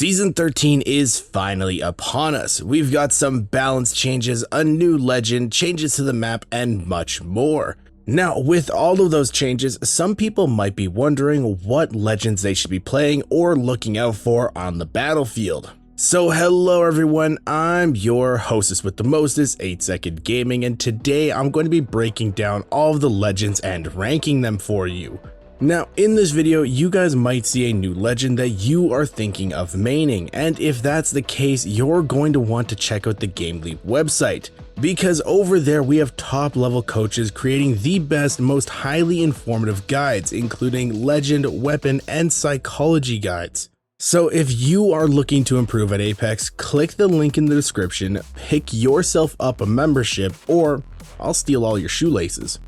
Season 13 is finally upon us. We've got some balance changes, a new legend, changes to the map, and much more. Now, with all of those changes, some people might be wondering what legends they should be playing or looking out for on the battlefield. So hello everyone, I'm your hostess with the mostest, 8-Second Gaming, and today I'm going to be breaking down all of the legends and ranking them for you. Now, in this video, you guys might see a new legend that you are thinking of maining, and if that's the case, you're going to want to check out the GameLeap website, because over there we have top level coaches creating the best, most highly informative guides, including legend, weapon, and psychology guides. So if you are looking to improve at Apex, click the link in the description, pick yourself up a membership, or I'll steal all your shoelaces.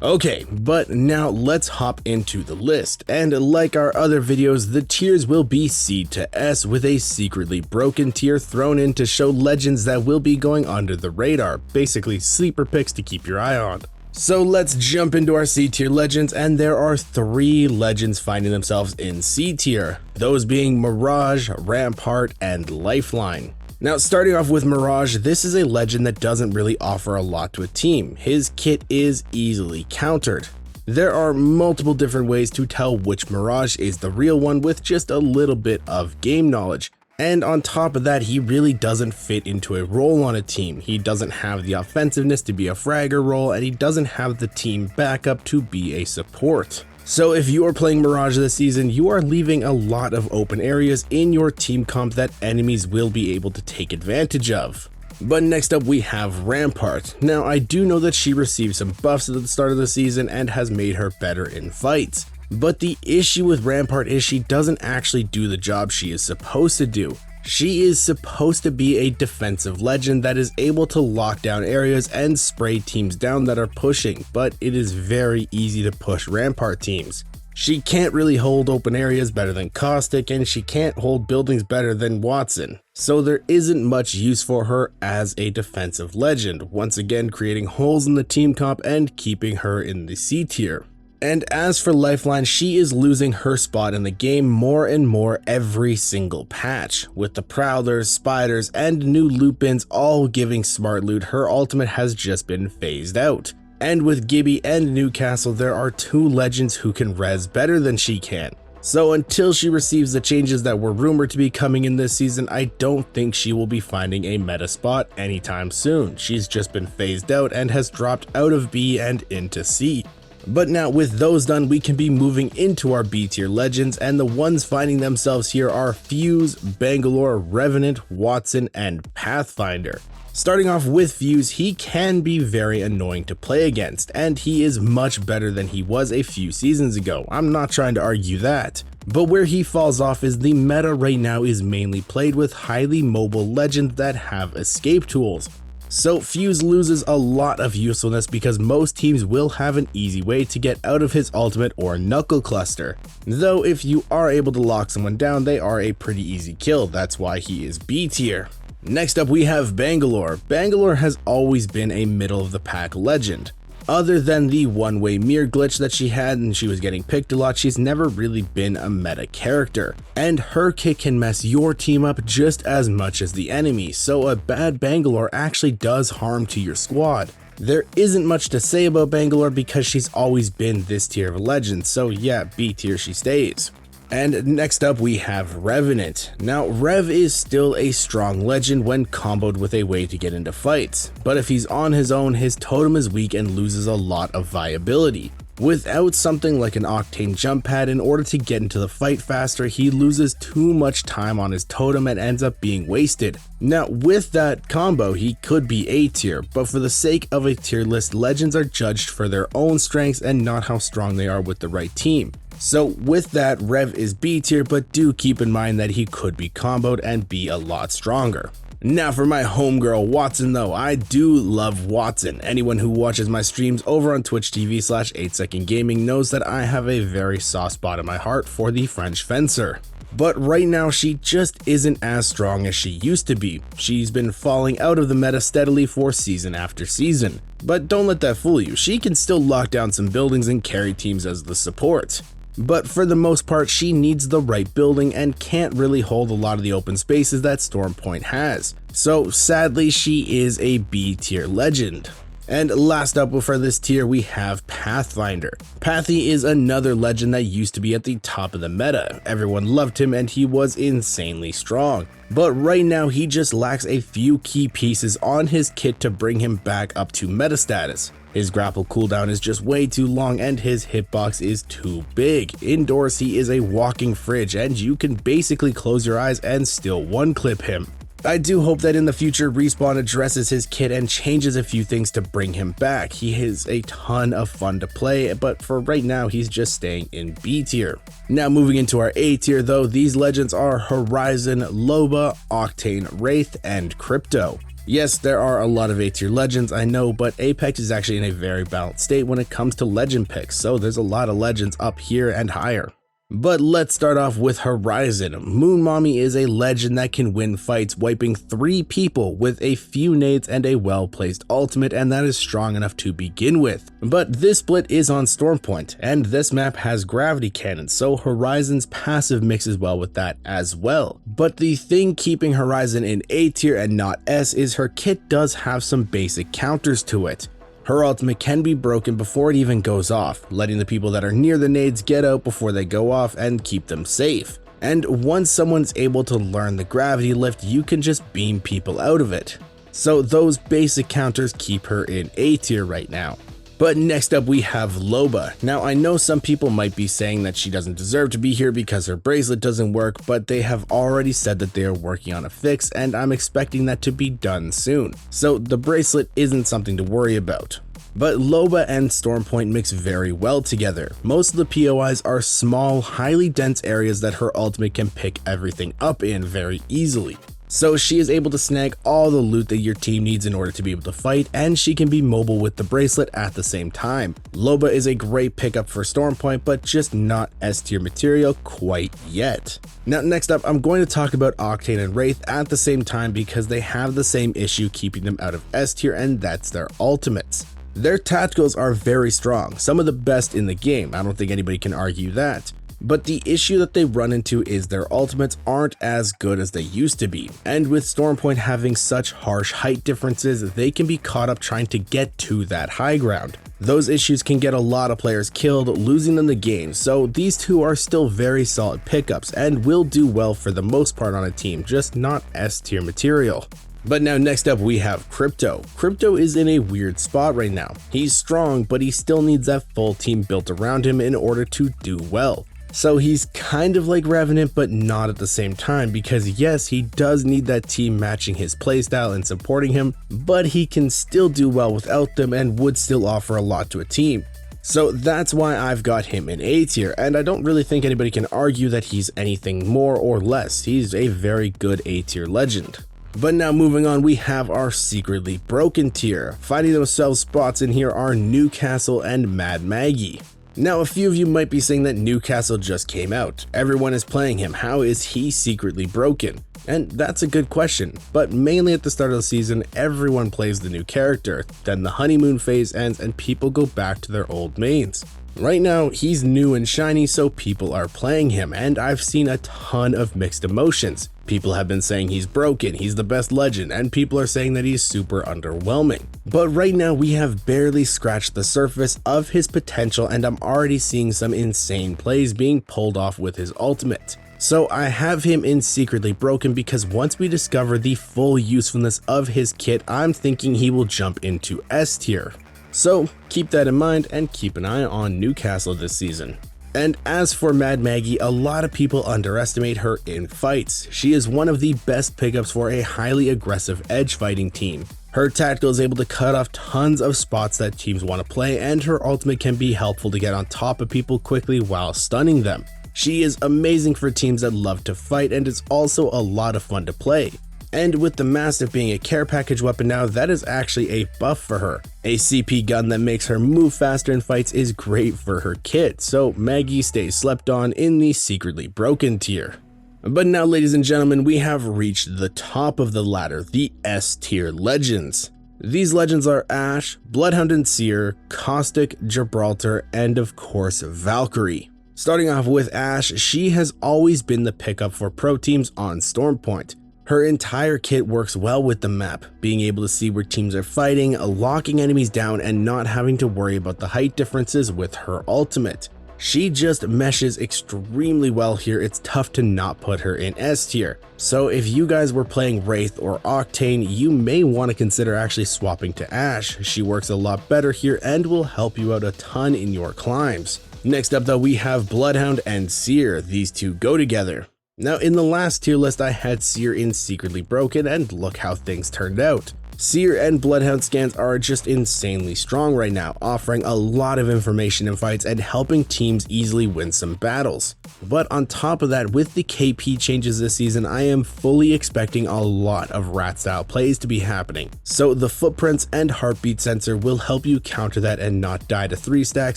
Okay, but now let's hop into the list, and like our other videos, the tiers will be C to S with a secretly broken tier thrown in to show legends that will be going under the radar, basically sleeper picks to keep your eye on. So let's jump into our C tier legends, and there are 3 legends finding themselves in C tier, those being Mirage, Rampart, and Lifeline. Now, starting off with Mirage, this is a legend that doesn't really offer a lot to a team. His kit is easily countered. There are multiple different ways to tell which Mirage is the real one with just a little bit of game knowledge. And on top of that, he really doesn't fit into a role on a team. He doesn't have the offensiveness to be a fragger role, and he doesn't have the team backup to be a support. So if you are playing Mirage this season, you are leaving a lot of open areas in your team comp that enemies will be able to take advantage of. But next up we have Rampart. Now, I do know that she received some buffs at the start of the season and has made her better in fights. But the issue with Rampart is she doesn't actually do the job she is supposed to do. She is supposed to be a defensive legend that is able to lock down areas and spray teams down that are pushing, but it is very easy to push Rampart teams. She can't really hold open areas better than Caustic, and she can't hold buildings better than Watson. So there isn't much use for her as a defensive legend, once again creating holes in the team comp and keeping her in the C tier. And as for Lifeline, she is losing her spot in the game more and more every single patch. With the Prowlers, Spiders, and new loot bins all giving smart loot, her ultimate has just been phased out. And with Gibby and Newcastle, there are 2 legends who can res better than she can. So until she receives the changes that were rumored to be coming in this season, I don't think she will be finding a meta spot anytime soon. She's just been phased out and has dropped out of B and into C. But now with those done, we can be moving into our B tier legends, and the ones finding themselves here are Fuse, Bangalore, Revenant, Watson, and Pathfinder. Starting off with Fuse, he can be very annoying to play against, and he is much better than he was a few seasons ago. I'm not trying to argue that. But where he falls off is the meta right now is mainly played with highly mobile legends that have escape tools. So Fuse loses a lot of usefulness because most teams will have an easy way to get out of his ultimate or knuckle cluster. Though if you are able to lock someone down, they are a pretty easy kill, that's why he is B tier. Next up we have Bangalore. Bangalore has always been a middle of the pack legend. Other than the one-way mirror glitch that she had and she was getting picked a lot, she's never really been a meta character. And her kit can mess your team up just as much as the enemy, so a bad Bangalore actually does harm to your squad. There isn't much to say about Bangalore because she's always been this tier of a legend, so yeah, B tier she stays. And next up we have Revenant. Now Rev is still a strong legend when comboed with a way to get into fights, but if he's on his own, his totem is weak and loses a lot of viability. Without something like an Octane jump pad in order to get into the fight faster, he loses too much time on his totem and ends up being wasted. Now with that combo, he could be A tier, but for the sake of a tier list, legends are judged for their own strengths and not how strong they are with the right team. So with that, Rev is B tier, but do keep in mind that he could be comboed and be a lot stronger. Now for my homegirl Watson though, I do love Watson. Anyone who watches my streams over on Twitch TV/8Second Gaming knows that I have a very soft spot in my heart for the French fencer. But right now she just isn't as strong as she used to be. She's been falling out of the meta steadily for season after season. But don't let that fool you, she can still lock down some buildings and carry teams as the support. but for the most part she needs the right building and can't really hold a lot of the open spaces that Stormpoint has. So sadly she is a B tier legend. And last up for this tier we have Pathfinder. Pathy is another legend that used to be at the top of the meta. Everyone loved him and he was insanely strong. But right now he just lacks a few key pieces on his kit to bring him back up to meta status. His grapple cooldown is just way too long and his hitbox is too big. Indoors he is a walking fridge and you can basically close your eyes and still one-clip him. I do hope that in the future Respawn addresses his kit and changes a few things to bring him back. He is a ton of fun to play, but for right now he's just staying in B tier. Now moving into our A tier though, these legends are Horizon, Loba, Octane, Wraith, and Crypto. Yes, there are a lot of A tier legends, I know, but Apex is actually in a very balanced state when it comes to legend picks, so there's a lot of legends up here and higher. But let's start off with Horizon. Moon Mommy is a legend that can win fights wiping 3 people with a few nades and a well-placed ultimate, and that is strong enough to begin with. But this split is on Stormpoint, and this map has gravity cannons, so Horizon's passive mixes well with that as well. But the thing keeping Horizon in A tier and not S is her kit does have some basic counters to it. Her ultimate can be broken before it even goes off, letting the people that are near the nades get out before they go off and keep them safe. And once someone's able to learn the gravity lift, you can just beam people out of it. So those basic counters keep her in A tier right now. But next up we have Loba. Now I know some people might be saying that she doesn't deserve to be here because her bracelet doesn't work, but they have already said that they are working on a fix and I'm expecting that to be done soon. So the bracelet isn't something to worry about. But Loba and Stormpoint mix very well together. Most of the POIs are small, highly dense areas that her ultimate can pick everything up in very easily. So she is able to snag all the loot that your team needs in order to be able to fight, and she can be mobile with the bracelet at the same time. Loba is a great pickup for Stormpoint, but just not S tier material quite yet. Now next up, I'm going to talk about Octane and Wraith at the same time because they have the same issue keeping them out of S tier, and that's their ultimates. Their tacticals are very strong, some of the best in the game, I don't think anybody can argue that. But the issue that they run into is their ultimates aren't as good as they used to be, and with Stormpoint having such harsh height differences, they can be caught up trying to get to that high ground. Those issues can get a lot of players killed, losing them the game, so these two are still very solid pickups and will do well for the most part on a team, just not S tier material. But now next up we have Crypto. Crypto is in a weird spot right now. He's strong, but he still needs that full team built around him in order to do well. So he's kind of like Revenant, but not at the same time, because yes, he does need that team matching his playstyle and supporting him, but he can still do well without them and would still offer a lot to a team. So that's why I've got him in A tier, and I don't really think anybody can argue that he's anything more or less. He's a very good A tier legend. But now moving on, we have our secretly broken tier. Finding themselves spots in here are Newcastle and Mad Maggie. Now a few of you might be saying that Newcastle just came out. Everyone is playing him, how is he secretly broken? And that's a good question, but mainly at the start of the season, everyone plays the new character, then the honeymoon phase ends and people go back to their old mains. Right now, he's new and shiny, so people are playing him, and I've seen a ton of mixed emotions. People have been saying he's broken, he's the best legend, and people are saying that he's super underwhelming. But right now, we have barely scratched the surface of his potential, and I'm already seeing some insane plays being pulled off with his ultimate. So I have him in secretly broken because once we discover the full usefulness of his kit, I'm thinking he will jump into S tier. So keep that in mind and keep an eye on Newcastle this season. And as for Mad Maggie, a lot of people underestimate her in fights. She is one of the best pickups for a highly aggressive edge fighting team. Her tactical is able to cut off tons of spots that teams want to play, and her ultimate can be helpful to get on top of people quickly while stunning them. She is amazing for teams that love to fight, and it's also a lot of fun to play. And with the Mastiff being a care package weapon now, that is actually a buff for her. A CP gun that makes her move faster in fights is great for her kit, so Maggie stays slept on in the secretly broken tier. But now, ladies and gentlemen, we have reached the top of the ladder, the S tier legends. These legends are Ashe, Bloodhound and Seer, Caustic, Gibraltar, and of course Valkyrie. Starting off with Ashe, she has always been the pickup for pro teams on Stormpoint. Her entire kit works well with the map, being able to see where teams are fighting, locking enemies down, and not having to worry about the height differences with her ultimate. She just meshes extremely well here. It's tough to not put her in S tier. So if you guys were playing Wraith or Octane, you may want to consider actually swapping to Ashe. She works a lot better here and will help you out a ton in your climbs. Next up though, we have Bloodhound and Seer. These two go together. Now in the last tier list, I had Seer in Secretly Broken, and look how things turned out. Seer and Bloodhound scans are just insanely strong right now, offering a lot of information in fights and helping teams easily win some battles. But on top of that, with the KP changes this season, I am fully expecting a lot of rat style plays to be happening. So the footprints and heartbeat sensor will help you counter that and not die to 3-stack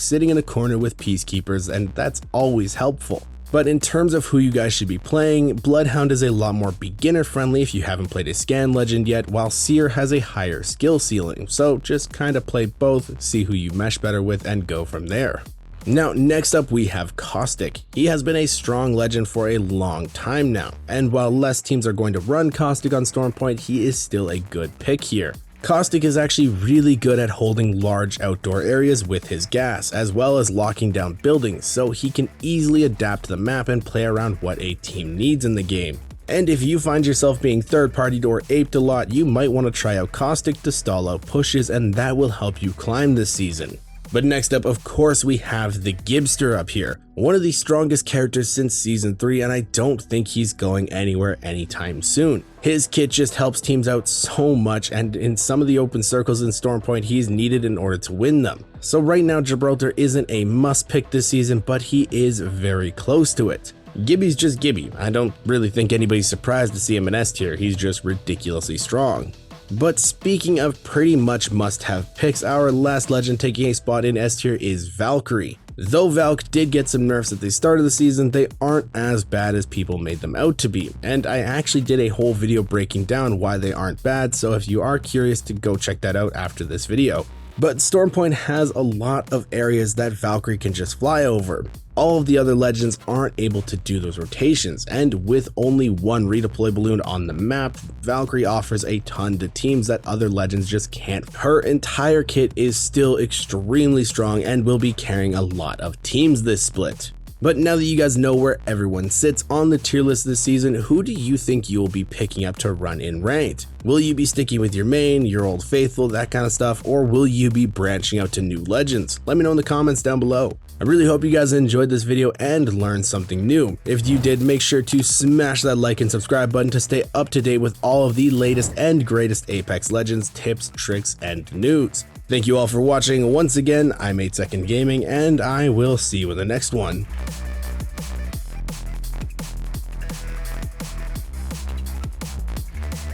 sitting in a corner with peacekeepers, and that's always helpful. But in terms of who you guys should be playing, Bloodhound is a lot more beginner friendly if you haven't played a scan legend yet, while Seer has a higher skill ceiling. So just kind of play both, see who you mesh better with, and go from there. Now next up we have Caustic. He has been a strong legend for a long time now, and while less teams are going to run Caustic on Stormpoint, he is still a good pick here. Caustic is actually really good at holding large outdoor areas with his gas, as well as locking down buildings, so he can easily adapt to the map and play around what a team needs in the game. And if you find yourself being third-partied or aped a lot, you might want to try out Caustic to stall out pushes, and that will help you climb this season. But next up, of course, we have the Gibster up here, one of the strongest characters since Season 3, and I don't think he's going anywhere anytime soon. His kit just helps teams out so much, and in some of the open circles in Stormpoint, he's needed in order to win them. So right now, Gibraltar isn't a must-pick this season, but he is very close to it. Gibby's just Gibby. I don't really think anybody's surprised to see him in S tier, he's just ridiculously strong. But speaking of pretty much must-have picks, our last legend taking a spot in S tier is Valkyrie. Though Valk did get some nerfs at the start of the season, they aren't as bad as people made them out to be, and I actually did a whole video breaking down why they aren't bad, so if you are curious, to go check that out after this video. But Stormpoint has a lot of areas that Valkyrie can just fly over. All of the other legends aren't able to do those rotations, and with only one redeploy balloon on the map, Valkyrie offers a ton to teams that other legends just can't. Her entire kit is still extremely strong and will be carrying a lot of teams this split. But now that you guys know where everyone sits on the tier list this season, who do you think you will be picking up to run in ranked? Will you be sticking with your main, your old faithful, that kind of stuff, or will you be branching out to new legends? Let me know in the comments down below. I really hope you guys enjoyed this video and learned something new. If you did, make sure to smash that like and subscribe button to stay up to date with all of the latest and greatest Apex Legends tips, tricks, and news. Thank you all for watching. Once again, I'm 8 Second Gaming, and I will see you in the next one.